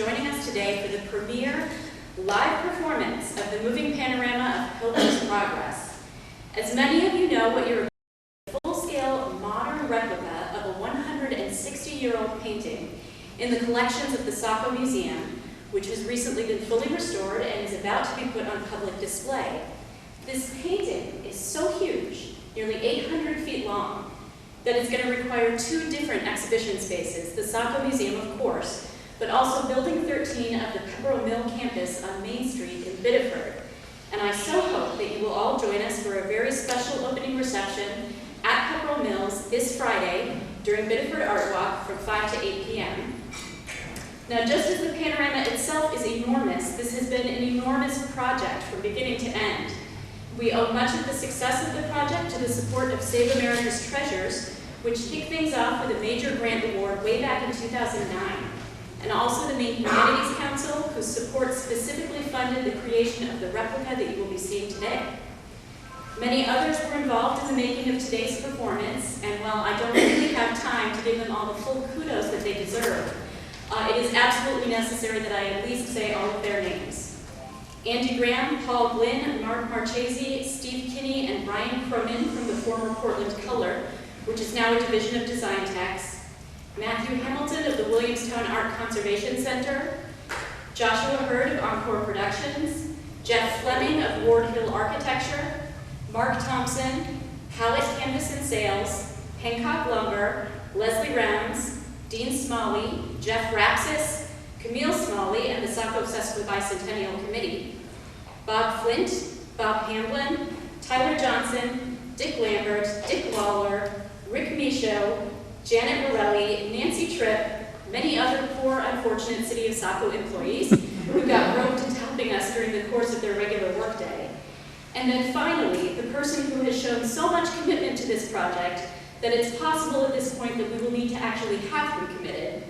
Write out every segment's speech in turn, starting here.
joining us today for the premiere live performance of the moving panorama of Pilgrim's Progress. As many of you know, what you're a full-scale modern replica of a 160-year-old painting in the collections of the Sacco Museum, which has recently been fully restored and is about to be put on public display. This painting is so huge, nearly 800 feet long, that it's going to require two different exhibition spaces, the Sacco Museum, of course, but also Building 13 of the Pepperell Mill campus on Main Street in Biddeford. And I so hope that you will all join us for a very special opening reception at Pepperell Mills this Friday during Biddeford Art Walk from 5 to 8 p.m. Now, just as the panorama itself is enormous, this has been an enormous project from beginning to end. We owe much of the success of the project to the support of Save America's Treasures, which kicked things off with a major grant award way back in 2009, and also the Maine Humanities Council, whose support specifically funded the creation of the replica that you will be seeing today. Many others were involved in the making of today's performance, and while I don't really have time to give them all the full kudos that they deserve, it is absolutely necessary that I at least say all of their names. Andy Graham, Paul Glynn, Mark Marchese, Steve Kinney, and Brian Cronin from the former Portland Color, which is now a division of Design Techs, Matthew Hamilton of the Williamstown Art Conservation Center, Joshua Hurd of Encore Productions, Jeff Fleming of Ward Hill Architecture, Mark Thompson, Hallett Canvas and Sales, Hancock Lumber, Leslie Rounds, Dean Smalley, Jeff Rapsis, Camille Smalley and the Sacco Sesquibicentennial Committee, Bob Flint, Bob Hamblin, Tyler Johnson, Dick Lambert, Dick Waller, Rick Michaud, Janet Morelli, Nancy Tripp, many other poor, unfortunate City of Sacco employees who got roped into helping us during the course of their regular workday. And then finally, the person who has shown so much commitment to this project that it's possible at this point that we will need to actually have him committed.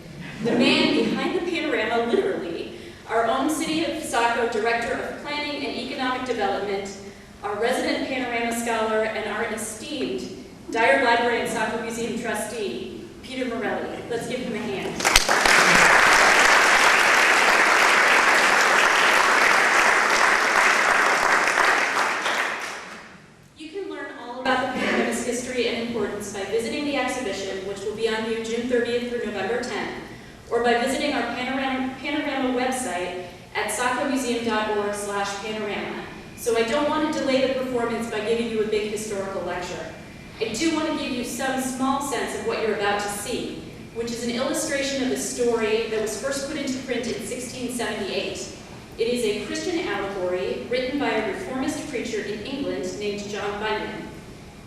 The man behind the panorama, literally, our own City of Sacco Director of Planning and Economic Development, our resident panorama scholar, and our esteemed Dyer Library and Sacco Museum trustee, Peter Morelli. Let's give him a hand. You can learn all about the panorama's history and importance by visiting the exhibition, which will be on view June 30th through November 10th, or by visiting our Panorama website at saccomuseum.org/panorama. So I don't want to delay the performance by giving you a big historical lecture. I do want to give you some small sense of what you're about to see, which is an illustration of a story that was first put into print in 1678. It is a Christian allegory written by a reformist preacher in England named John Bunyan.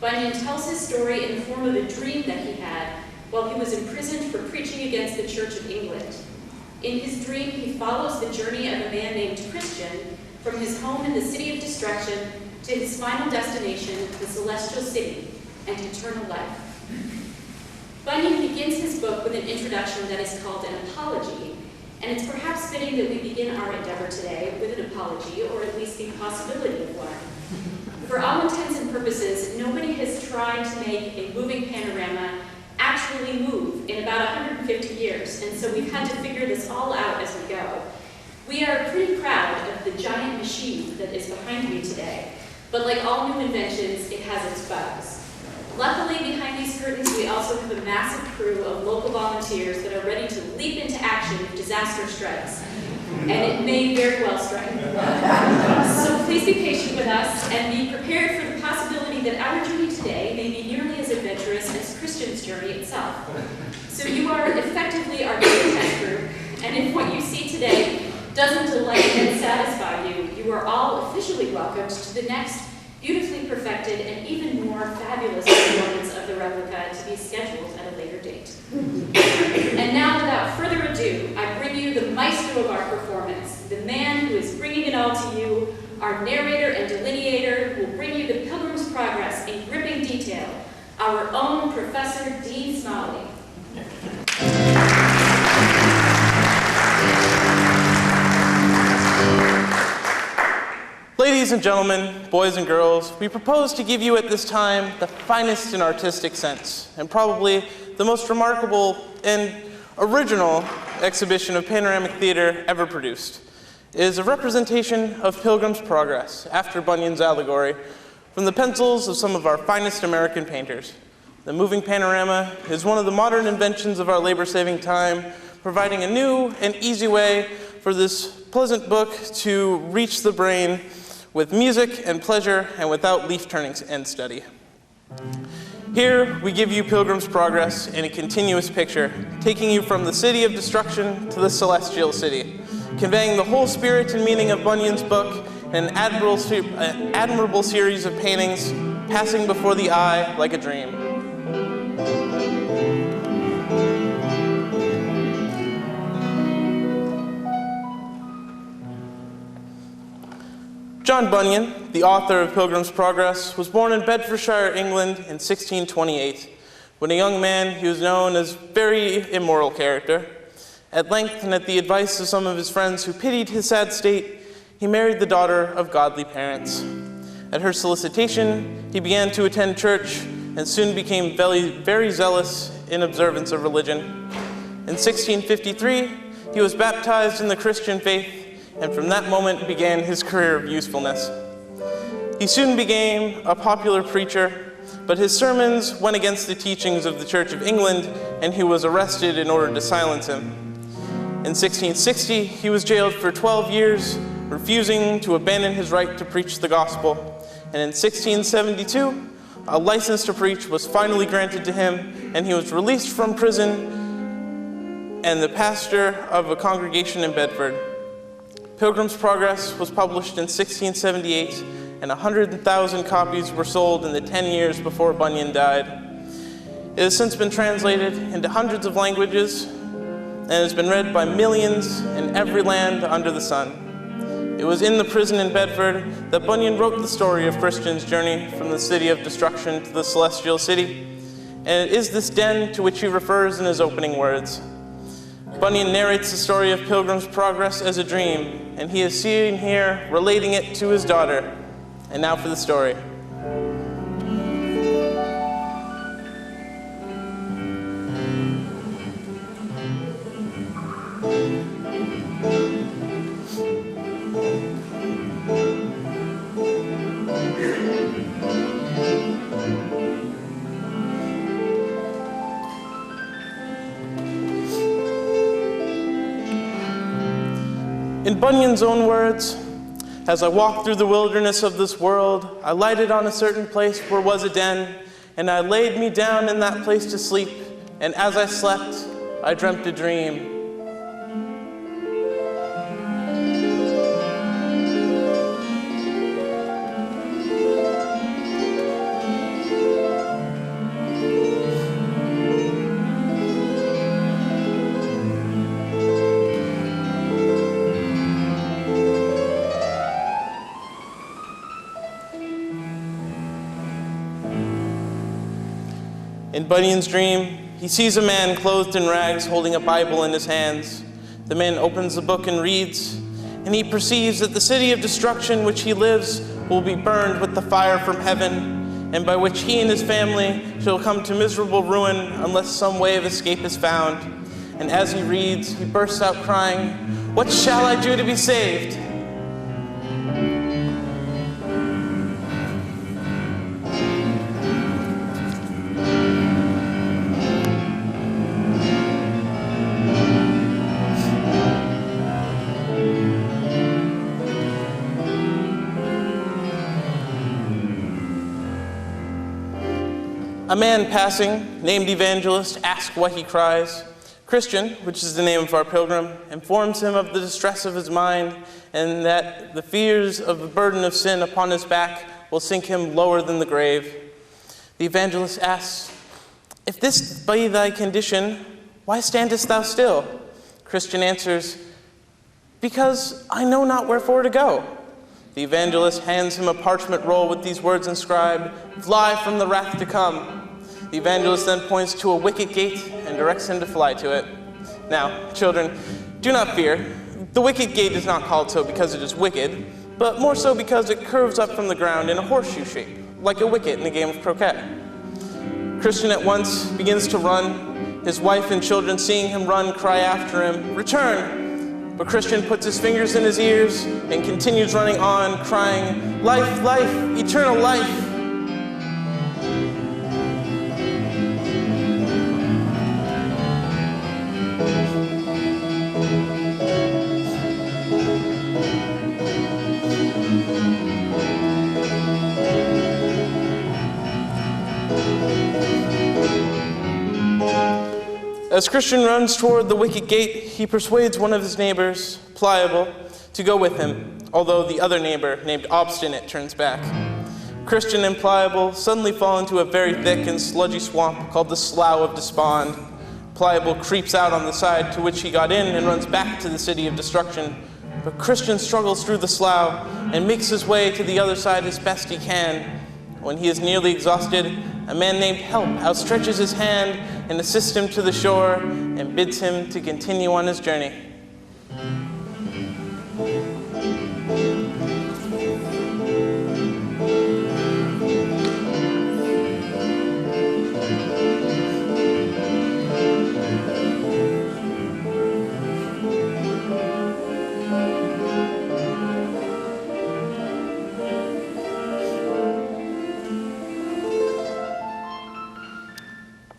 Bunyan tells his story in the form of a dream that he had while he was imprisoned for preaching against the Church of England. In his dream, he follows the journey of a man named Christian from his home in the City of Destruction to his final destination, the Celestial City, and eternal life. Bunyan begins his book with an introduction that is called an apology, and it's perhaps fitting that we begin our endeavor today with an apology, or at least the possibility of one. For all intents and purposes, nobody has tried to make a moving panorama actually move in about 150 years, and so we've had to figure this all out as we go. We are pretty proud of the giant machine that is behind me today, but like all new inventions, it has its bugs. Luckily, behind these curtains, we also have a massive crew of local volunteers that are ready to leap into action if disaster strikes, and it may very well strike. So please be patient with us and be prepared for the possibility that our journey today may be nearly as adventurous as Christian's journey itself. So you are effectively our test group, and if what you see today doesn't delight and satisfy you, you are all officially welcomed to the next beautifully perfected and even more fabulous performance of the replica to be scheduled at a later date. And now, without further ado, I bring you the maestro of our performance, the man who is bringing it all to you, our narrator and delineator who will bring you the Pilgrim's Progress in gripping detail, our own Professor Dean Smalley. Ladies and gentlemen, boys and girls, we propose to give you at this time the finest in artistic sense, and probably the most remarkable and original exhibition of panoramic theater ever produced. It is a representation of Pilgrim's Progress, after Bunyan's allegory, from the pencils of some of our finest American painters. The moving panorama is one of the modern inventions of our labor-saving time, providing a new and easy way for this pleasant book to reach the brain with music and pleasure and without leaf-turning and study. Here, we give you Pilgrim's Progress in a continuous picture, taking you from the city of destruction to the celestial city, conveying the whole spirit and meaning of Bunyan's book in an admirable series of paintings passing before the eye like a dream. John Bunyan, the author of Pilgrim's Progress, was born in Bedfordshire, England in 1628. When a young man, he was known as a very immoral character. At length, and at the advice of some of his friends who pitied his sad state, he married the daughter of godly parents. At her solicitation, he began to attend church and soon became very zealous in observance of religion. In 1653, he was baptized in the Christian faith, and from that moment began his career of usefulness. He soon became a popular preacher, but his sermons went against the teachings of the Church of England, and he was arrested in order to silence him. In 1660, he was jailed for 12 years, refusing to abandon his right to preach the gospel. And in 1672, a license to preach was finally granted to him, and he was released from prison and the pastor of a congregation in Bedford. Pilgrim's Progress was published in 1678, and 100,000 copies were sold in the 10 years before Bunyan died. It has since been translated into hundreds of languages and has been read by millions in every land under the sun. It was in the prison in Bedford that Bunyan wrote the story of Christian's journey from the city of destruction to the celestial city, and it is this den to which he refers in his opening words. Bunyan narrates the story of Pilgrim's Progress as a dream, and he is seen here relating it to his daughter. And now for the story. In Bunyan's own words, "As I walked through the wilderness of this world, I lighted on a certain place where was a den, and I laid me down in that place to sleep, and as I slept, I dreamt a dream." In Bunyan's dream, he sees a man clothed in rags holding a Bible in his hands. The man opens the book and reads, and he perceives that the city of destruction which he lives will be burned with the fire from heaven, and by which he and his family shall come to miserable ruin unless some way of escape is found. And as he reads, he bursts out crying, "What shall I do to be saved?" A man passing, named Evangelist, asks what he cries. Christian, which is the name of our pilgrim, informs him of the distress of his mind and that the fears of the burden of sin upon his back will sink him lower than the grave. The evangelist asks, "If this be thy condition, why standest thou still?" Christian answers, "Because I know not wherefore to go." The evangelist hands him a parchment roll with these words inscribed, "Fly from the wrath to come." The evangelist then points to a wicket gate and directs him to fly to it. Now, children, do not fear. The wicket gate is not called so because it is wicked, but more so because it curves up from the ground in a horseshoe shape, like a wicket in a game of croquet. Christian at once begins to run, His wife and children, seeing him run, cry after him, "Return!" But Christian puts his fingers in his ears and continues running on, crying, "Life, life, eternal life." As Christian runs toward the wicket gate, he persuades one of his neighbors, Pliable, to go with him, although the other neighbor, named Obstinate, turns back. Christian and Pliable suddenly fall into a very thick and sludgy swamp called the Slough of Despond. Pliable creeps out on the side to which he got in and runs back to the City of Destruction, but Christian struggles through the slough and makes his way to the other side as best he can. When he is nearly exhausted, a man named Help outstretches his hand and assists him to the shore and bids him to continue on his journey.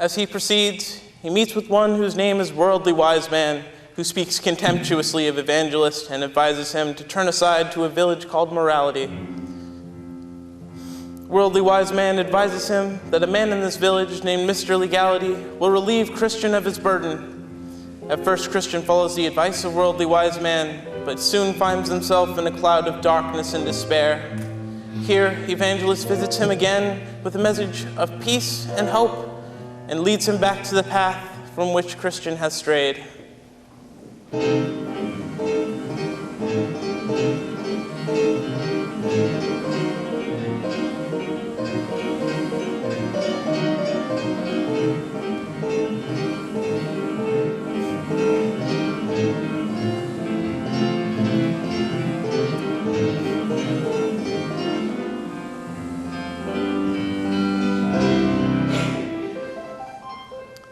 As he proceeds, he meets with one whose name is Worldly Wise Man, who speaks contemptuously of Evangelist and advises him to turn aside to a village called Morality. Worldly Wise Man advises him that a man in this village named Mr. Legality will relieve Christian of his burden. At first, Christian follows the advice of Worldly Wise Man, but soon finds himself in a cloud of darkness and despair. Here, Evangelist visits him again with a message of peace and hope, and leads him back to the path from which Christian has strayed.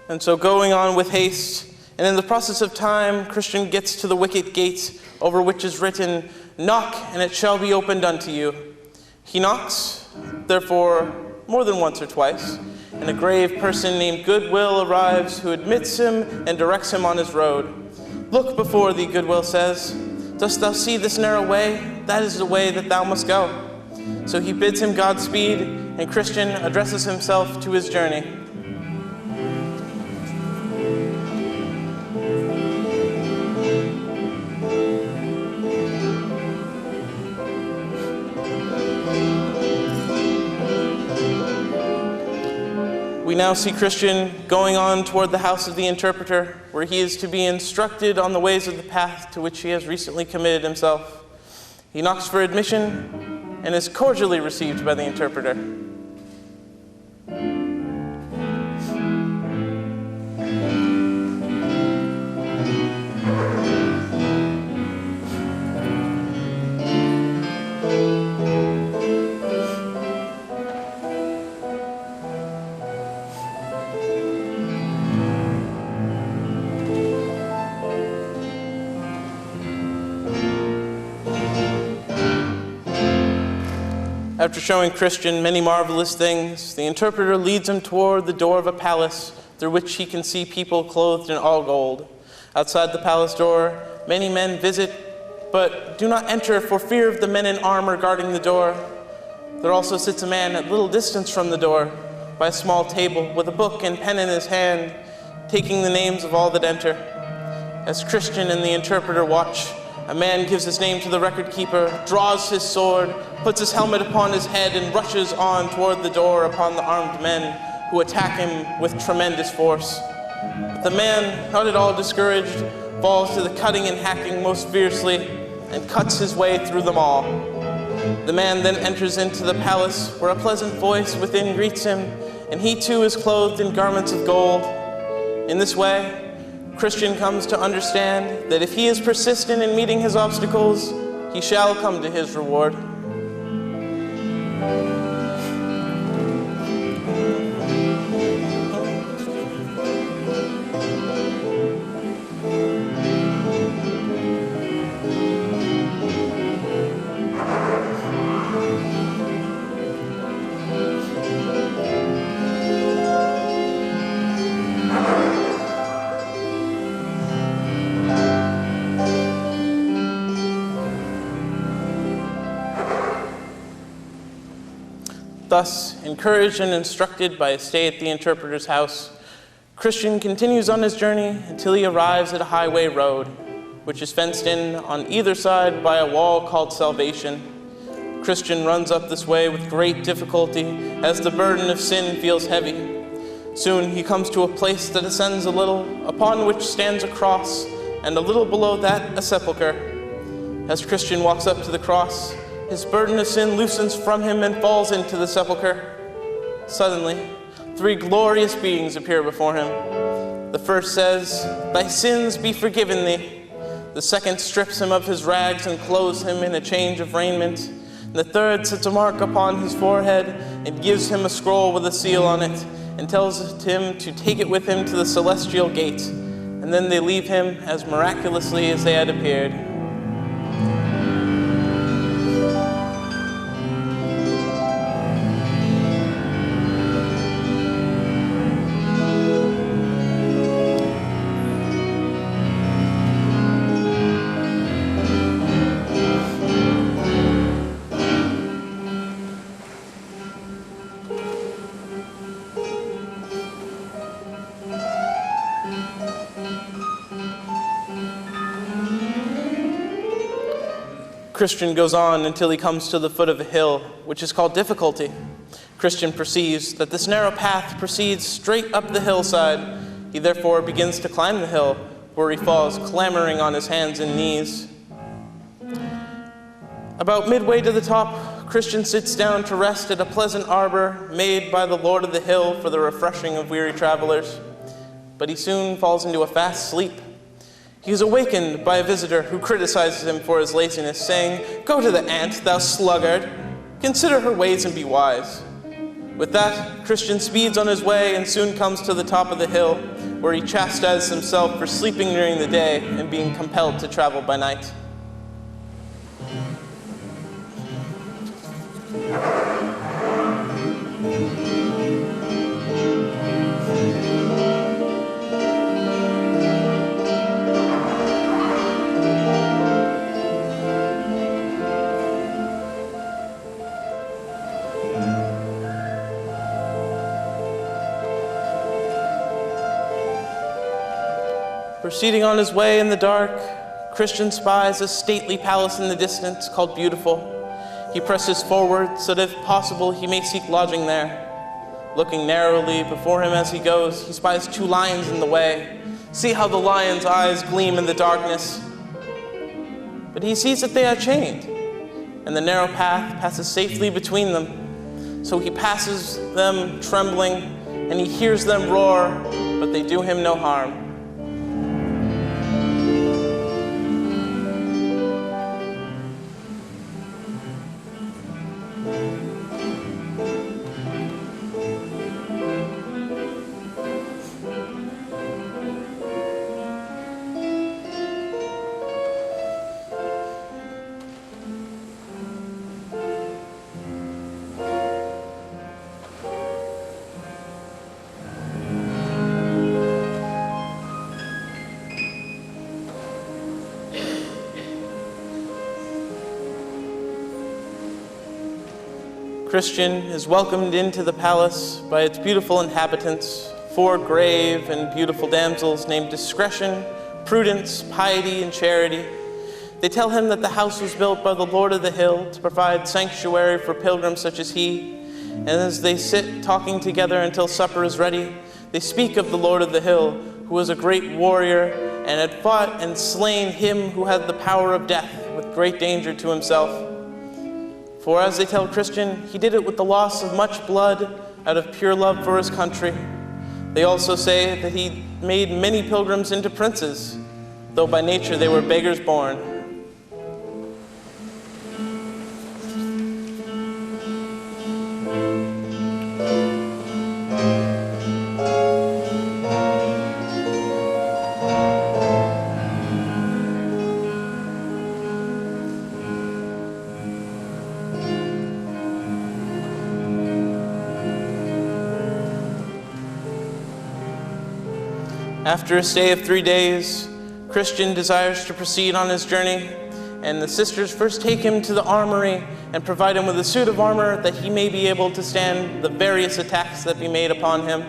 And so going on with haste, and in the process of time, Christian gets to the wicket gate over which is written, "Knock, and it shall be opened unto you." He knocks, therefore, more than once or twice, and a grave person named Goodwill arrives, who admits him and directs him on his road. "Look before thee," Goodwill says. "Dost thou see this narrow way? That is the way that thou must go." So he bids him Godspeed, and Christian addresses himself to his journey. We now see Christian going on toward the house of the interpreter, where he is to be instructed on the ways of the path to which he has recently committed himself. He knocks for admission and is cordially received by the interpreter. After showing Christian many marvelous things, the interpreter leads him toward the door of a palace through which he can see people clothed in all gold. Outside the palace door, many men visit, but do not enter for fear of the men in armor guarding the door. There also sits a man at little distance from the door, by a small table, with a book and pen in his hand, taking the names of all that enter. As Christian and the interpreter watch, a man gives his name to the record keeper, draws his sword, puts his helmet upon his head, and rushes on toward the door upon the armed men, who attack him with tremendous force. But the man, not at all discouraged, falls to the cutting and hacking most fiercely, and cuts his way through them all. The man then enters into the palace, where a pleasant voice within greets him, and he too is clothed in garments of gold. In this way, Christian comes to understand that if he is persistent in meeting his obstacles, he shall come to his reward. Thus, encouraged and instructed by a stay at the interpreter's house, Christian continues on his journey until he arrives at a highway road, which is fenced in on either side by a wall called salvation. Christian runs up this way with great difficulty as the burden of sin feels heavy. Soon he comes to a place that ascends a little, upon which stands a cross, and a little below that a sepulchre. As Christian walks up to the cross, his burden of sin loosens from him and falls into the sepulchre. Suddenly, 3 glorious beings appear before him. The first says, "Thy sins be forgiven thee." The second strips him of his rags and clothes him in a change of raiment. And the third sets a mark upon his forehead and gives him a scroll with a seal on it and tells him to take it with him to the celestial gate. And then they leave him as miraculously as they had appeared. Christian goes on until he comes to the foot of a hill, which is called Difficulty. Christian perceives that this narrow path proceeds straight up the hillside. He therefore begins to climb the hill, where he falls clambering on his hands and knees. About midway to the top, Christian sits down to rest at a pleasant arbor made by the Lord of the Hill for the refreshing of weary travelers. But he soon falls into a fast sleep. He is awakened by a visitor who criticizes him for his laziness, saying, "Go to the ant, thou sluggard. Consider her ways and be wise." With that, Christian speeds on his way and soon comes to the top of the hill, where he chastises himself for sleeping during the day and being compelled to travel by night. Proceeding on his way in the dark, Christian spies a stately palace in the distance called Beautiful. He presses forward so that if possible he may seek lodging there. Looking narrowly before him as he goes, he spies 2 lions in the way. See how the lions' eyes gleam in the darkness. But he sees that they are chained, and the narrow path passes safely between them. So he passes them trembling, and he hears them roar, but they do him no harm. Christian is welcomed into the palace by its beautiful inhabitants, 4 grave and beautiful damsels named Discretion, Prudence, Piety, and Charity. They tell him that the house was built by the Lord of the Hill to provide sanctuary for pilgrims such as he. And as they sit talking together until supper is ready, they speak of the Lord of the Hill, who was a great warrior and had fought and slain him who had the power of death with great danger to himself. For as they tell Christian, he did it with the loss of much blood out of pure love for his country. They also say that he made many pilgrims into princes, though by nature they were beggars born. After a stay of 3 days, Christian desires to proceed on his journey, and the sisters first take him to the armory and provide him with a suit of armor that he may be able to stand the various attacks that be made upon him.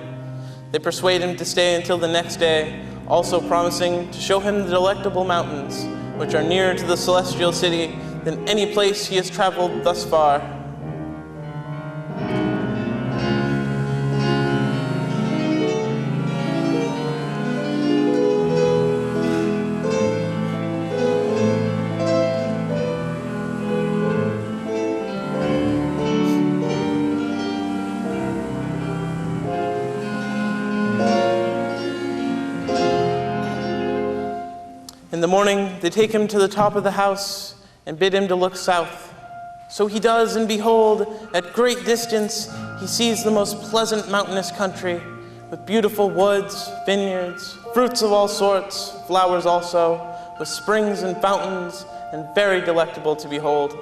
They persuade him to stay until the next day, also promising to show him the delectable mountains, which are nearer to the celestial city than any place he has traveled thus far. In the morning, they take him to the top of the house and bid him to look south. So he does, and behold, at great distance, he sees the most pleasant mountainous country, with beautiful woods, vineyards, fruits of all sorts, flowers also, with springs and fountains, and very delectable to behold.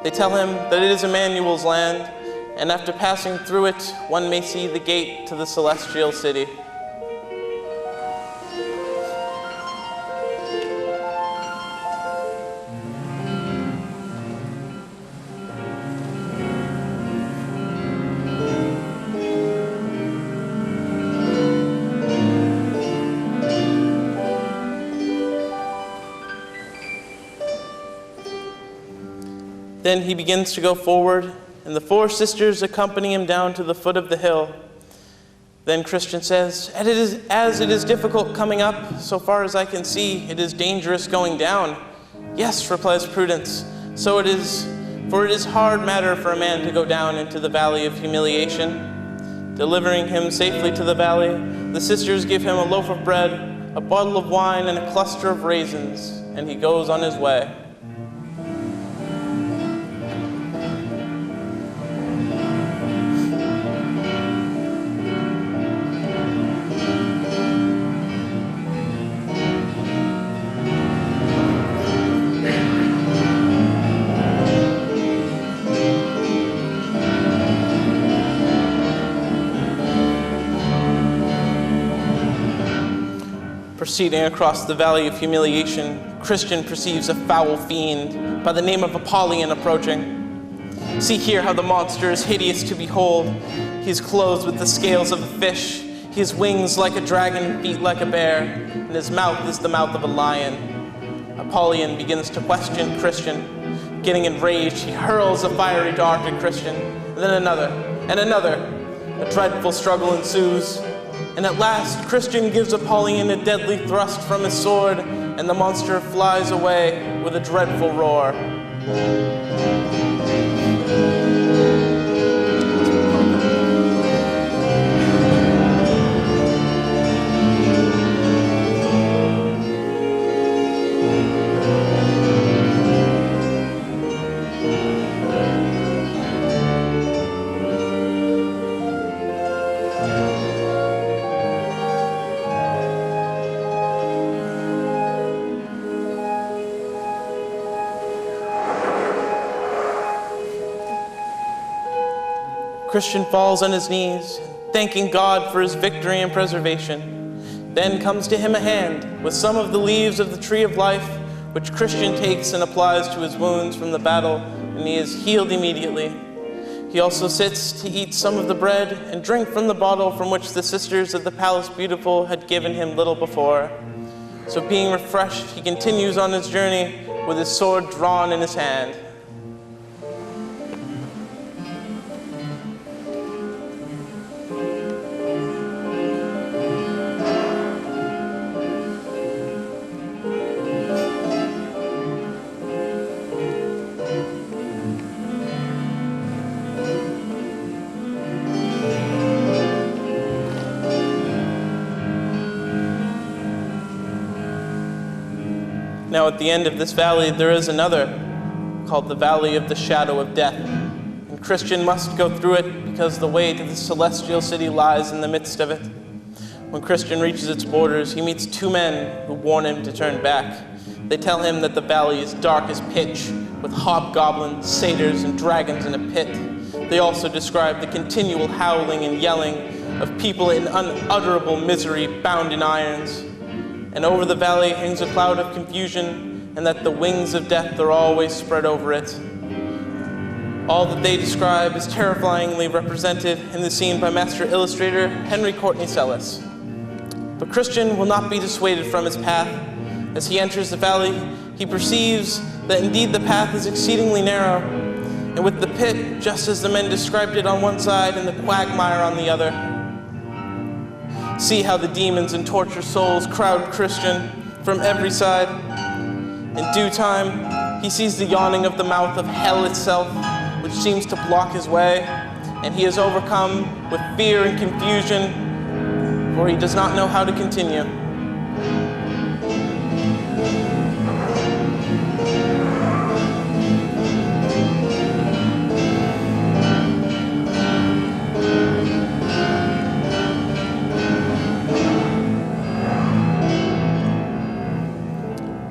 They tell him that it is Emmanuel's land, and after passing through it, one may see the gate to the celestial city. Then he begins to go forward, and the four sisters accompany him down to the foot of the hill. Then Christian says, as it is difficult coming up, so far as I can see, it is dangerous going down. Yes, replies Prudence, so it is, for it is hard matter for a man to go down into the valley of humiliation. Delivering him safely to the valley, the sisters give him a loaf of bread, a bottle of wine, and a cluster of raisins, and he goes on his way. Proceeding across the valley of humiliation, Christian perceives a foul fiend by the name of Apollyon approaching. See here how the monster is hideous to behold. He is clothed with the scales of a fish. He has wings like a dragon and feet like a bear, and his mouth is the mouth of a lion. Apollyon begins to question Christian. Getting enraged, he hurls a fiery dart at Christian, and then another, and another. A dreadful struggle ensues. And at last, Christian gives Apollyon a deadly thrust from his sword, and the monster flies away with a dreadful roar. Christian falls on his knees, thanking God for his victory and preservation. Then comes to him a hand with some of the leaves of the tree of life, which Christian takes and applies to his wounds from the battle, and he is healed immediately. He also sits to eat some of the bread and drink from the bottle from which the sisters of the Palace Beautiful had given him little before. So being refreshed, he continues on his journey with his sword drawn in his hand. Now at the end of this valley there is another, called the Valley of the Shadow of Death. And Christian must go through it because the way to the celestial city lies in the midst of it. When Christian reaches its borders, he meets two men who warn him to turn back. They tell him that the valley is dark as pitch, with hobgoblins, satyrs, and dragons in a pit. They also describe the continual howling and yelling of people in unutterable misery bound in irons. And over the valley hangs a cloud of confusion, and that the wings of death are always spread over it. All that they describe is terrifyingly represented in the scene by master illustrator Henry Courtney Sellis. But Christian will not be dissuaded from his path. As he enters the valley, he perceives that indeed the path is exceedingly narrow, and with the pit, just as the men described it on one side and the quagmire on the other. See how the demons and tortured souls crowd Christian from every side. In due time, he sees the yawning of the mouth of hell itself, which seems to block his way, and he is overcome with fear and confusion, for he does not know how to continue.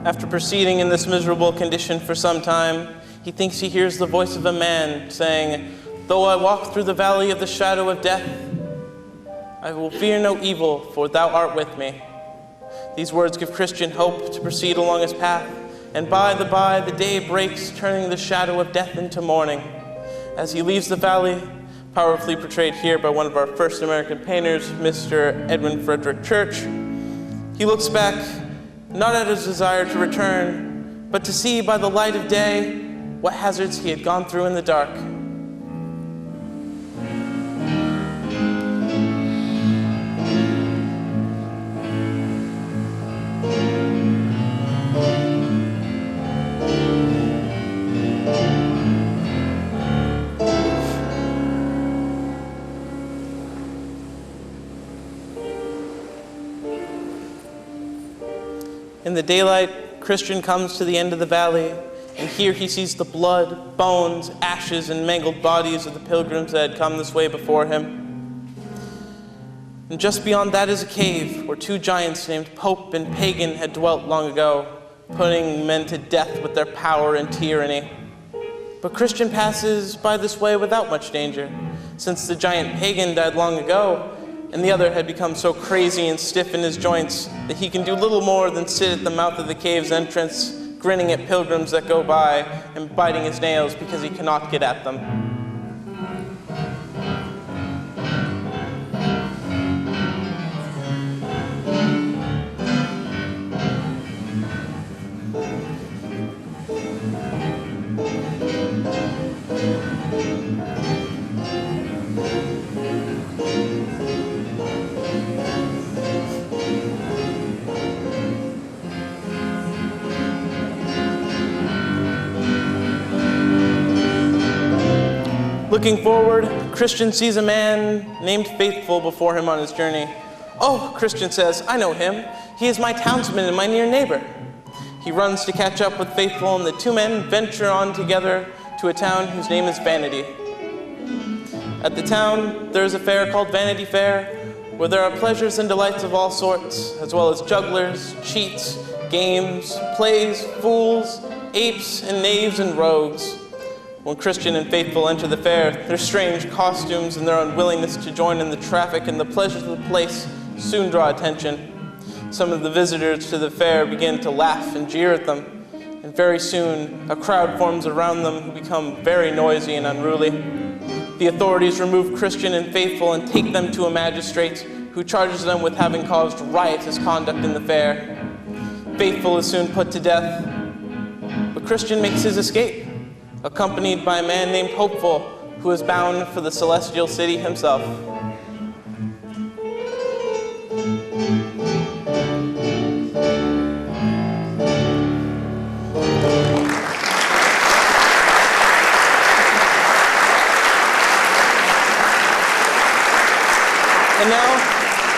After proceeding in this miserable condition for some time, he thinks he hears the voice of a man saying, "Though I walk through the valley of the shadow of death, I will fear no evil, for thou art with me." These words give Christian hope to proceed along his path, and by the day breaks, turning the shadow of death into morning. As he leaves the valley, powerfully portrayed here by one of our first American painters, Mr. Edwin Frederick Church, he looks back not at his desire to return, but to see by the light of day what hazards he had gone through in the dark. In the daylight, Christian comes to the end of the valley, and here he sees the blood, bones, ashes, and mangled bodies of the pilgrims that had come this way before him. And just beyond that is a cave where two giants named Pope and Pagan had dwelt long ago, putting men to death with their power and tyranny. But Christian passes by this way without much danger, since the giant Pagan died long ago, and the other had become so crazy and stiff in his joints that he can do little more than sit at the mouth of the cave's entrance, grinning at pilgrims that go by and biting his nails because he cannot get at them. Looking forward, Christian sees a man named Faithful before him on his journey. "Oh," Christian says, "I know him. He is my townsman and my near neighbor." He runs to catch up with Faithful, and the two men venture on together to a town whose name is Vanity. At the town, there is a fair called Vanity Fair, where there are pleasures and delights of all sorts, as well as jugglers, cheats, games, plays, fools, apes, and knaves and rogues. When Christian and Faithful enter the fair, their strange costumes and their unwillingness to join in the traffic and the pleasures of the place soon draw attention. Some of the visitors to the fair begin to laugh and jeer at them, and very soon a crowd forms around them who become very noisy and unruly. The authorities remove Christian and Faithful and take them to a magistrate who charges them with having caused riotous conduct in the fair. Faithful is soon put to death, but Christian makes his escape, accompanied by a man named Hopeful, who is bound for the celestial city himself. And now,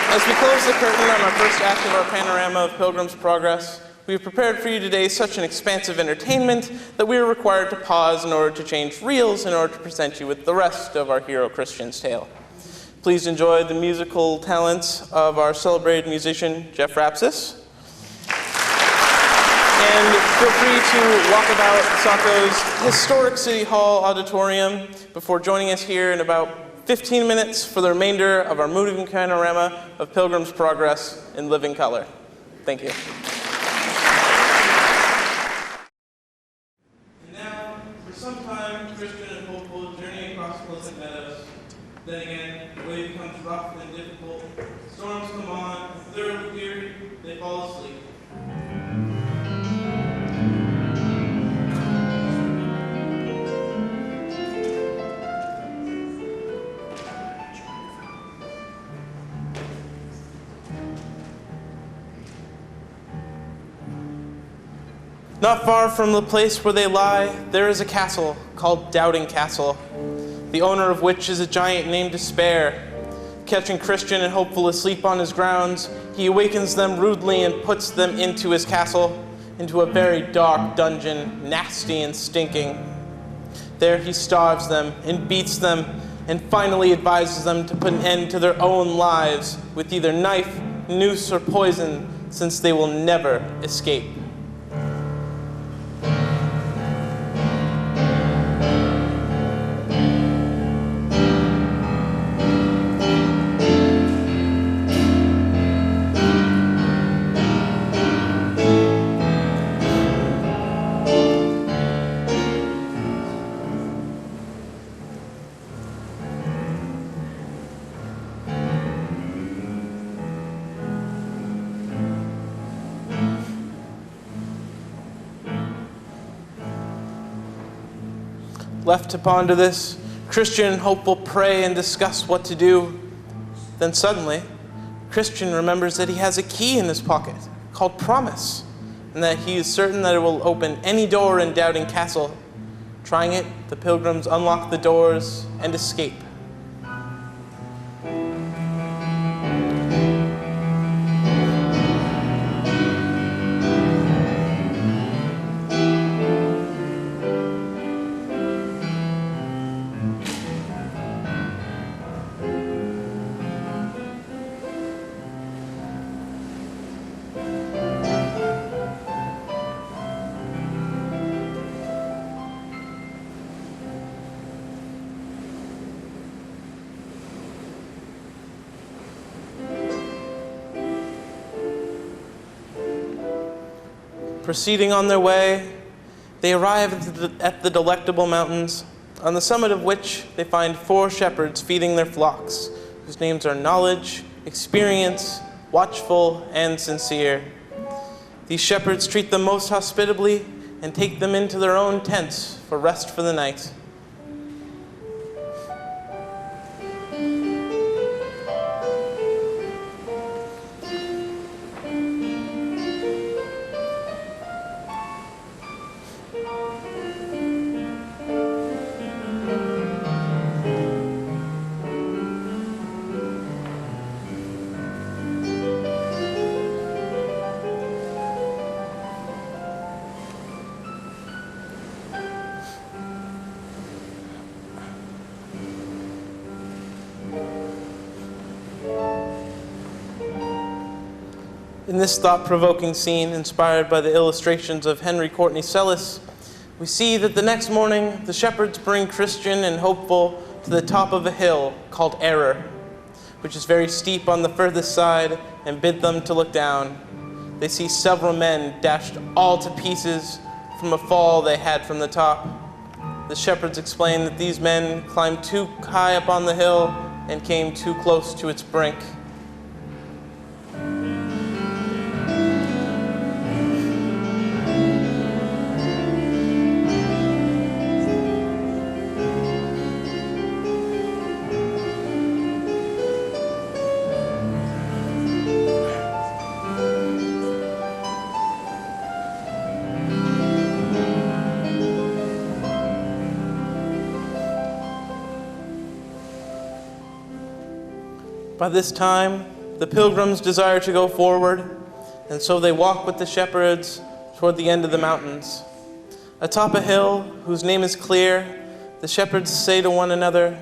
as we close the curtain on our first act of our panorama of Pilgrim's Progress, we have prepared for you today such an expansive entertainment that we are required to pause in order to change reels in order to present you with the rest of our hero Christian's tale. Please enjoy the musical talents of our celebrated musician, Jeff Rapsis. And feel free to walk about Saco's historic City Hall auditorium before joining us here in about 15 minutes for the remainder of our moving panorama of Pilgrim's Progress in living color. Thank you. some time, Christian and hopeful journey across pleasant meadows. Then again, the way becomes rough and difficult. Storms come on, thoroughly weary, they fall asleep. Not far from the place where they lie, there is a castle called Doubting Castle, the owner of which is a giant named Despair. Catching Christian and Hopeful asleep on his grounds, he awakens them rudely and puts them into his castle, into a very dark dungeon, nasty and stinking. There he starves them and beats them and finally advises them to put an end to their own lives with either knife, noose, or poison, since they will never escape. Left to ponder this, Christian and Hopeful pray and discuss what to do. Then suddenly, Christian remembers that he has a key in his pocket called Promise, and that he is certain that it will open any door in Doubting Castle. Trying it, the pilgrims unlock the doors and escape. Proceeding on their way, they arrive at the Delectable Mountains, on the summit of which they find 4 shepherds feeding their flocks, whose names are Knowledge, Experience, Watchful, and Sincere. These shepherds treat them most hospitably and take them into their own tents for rest for the night. In this thought-provoking scene, inspired by the illustrations of Henry Courtney Sellis, we see that the next morning, the shepherds bring Christian and Hopeful to the top of a hill called Error, which is very steep on the furthest side, and bid them to look down. They see several men dashed all to pieces from a fall they had from the top. The shepherds explain that these men climbed too high up on the hill and came too close to its brink. By this time, the pilgrims desire to go forward, and so they walk with the shepherds toward the end of the mountains. Atop a hill, whose name is Clear, the shepherds say to one another,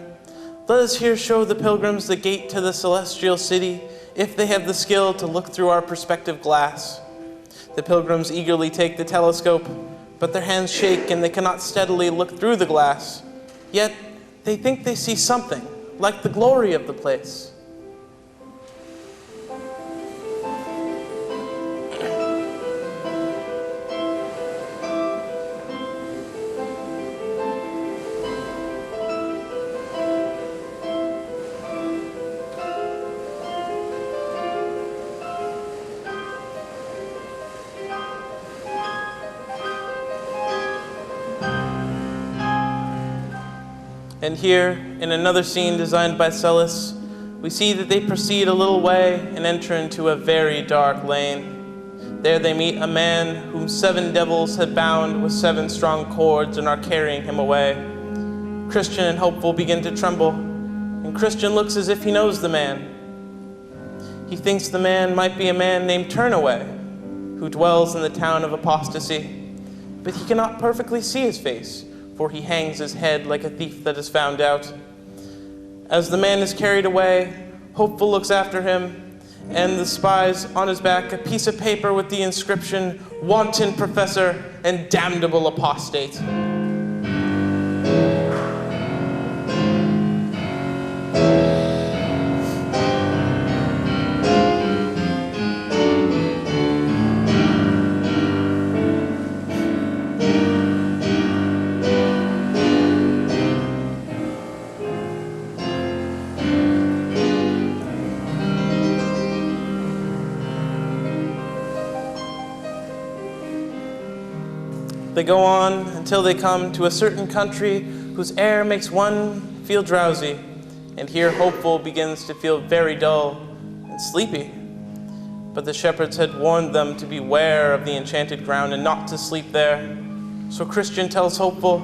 "Let us here show the pilgrims the gate to the celestial city, if they have the skill to look through our perspective glass." The pilgrims eagerly take the telescope, but their hands shake and they cannot steadily look through the glass. Yet, they think they see something, like the glory of the place. And here, in another scene designed by Celis, we see that they proceed a little way and enter into a very dark lane. There they meet a man whom 7 devils had bound with 7 strong cords and are carrying him away. Christian and Hopeful begin to tremble, and Christian looks as if he knows the man. He thinks the man might be a man named Turnaway, who dwells in the town of Apostasy, but he cannot perfectly see his face, for he hangs his head like a thief that is found out. As the man is carried away, Hopeful looks after him and spies on his back a piece of paper with the inscription, "Wanton Professor and Damnable Apostate." They go on until they come to a certain country whose air makes one feel drowsy, and here Hopeful begins to feel very dull and sleepy. But the shepherds had warned them to beware of the enchanted ground and not to sleep there. So Christian tells Hopeful,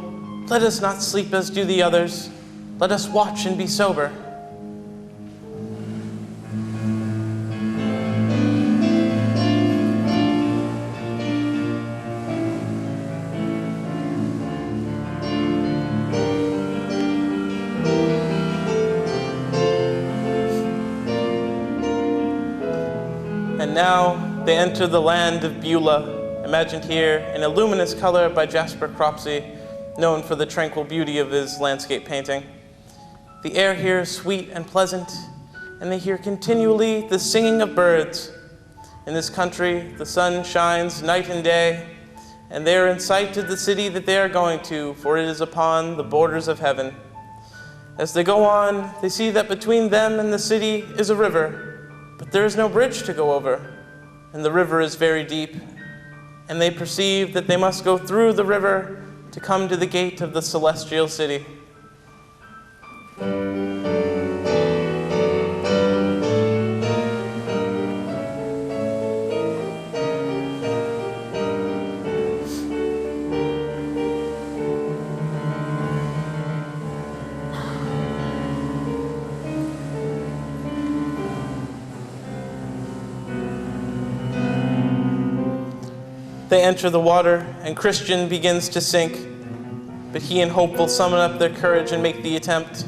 "Let us not sleep as do the others. Let us watch and be sober." And now they enter the land of Beulah, imagined here in a luminous color by Jasper Cropsey, known for the tranquil beauty of his landscape painting. The air here is sweet and pleasant, and they hear continually the singing of birds. In this country, the sun shines night and day, and they are in sight of the city that they are going to, for it is upon the borders of heaven. As they go on, they see that between them and the city is a river, but there is no bridge to go over, and the river is very deep, and they perceive that they must go through the river to come to the gate of the celestial city. They enter the water, and Christian begins to sink, but he and Hopeful summon up their courage and make the attempt.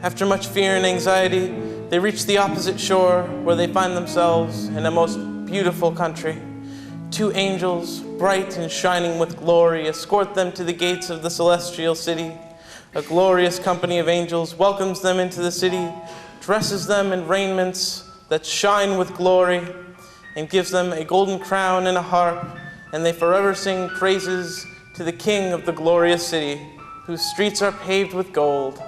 After much fear and anxiety, they reach the opposite shore, where they find themselves in a most beautiful country. 2 angels, bright and shining with glory, escort them to the gates of the celestial city. A glorious company of angels welcomes them into the city, dresses them in raiments that shine with glory, and gives them a golden crown and a harp, and they forever sing praises to the King of the glorious city, whose streets are paved with gold.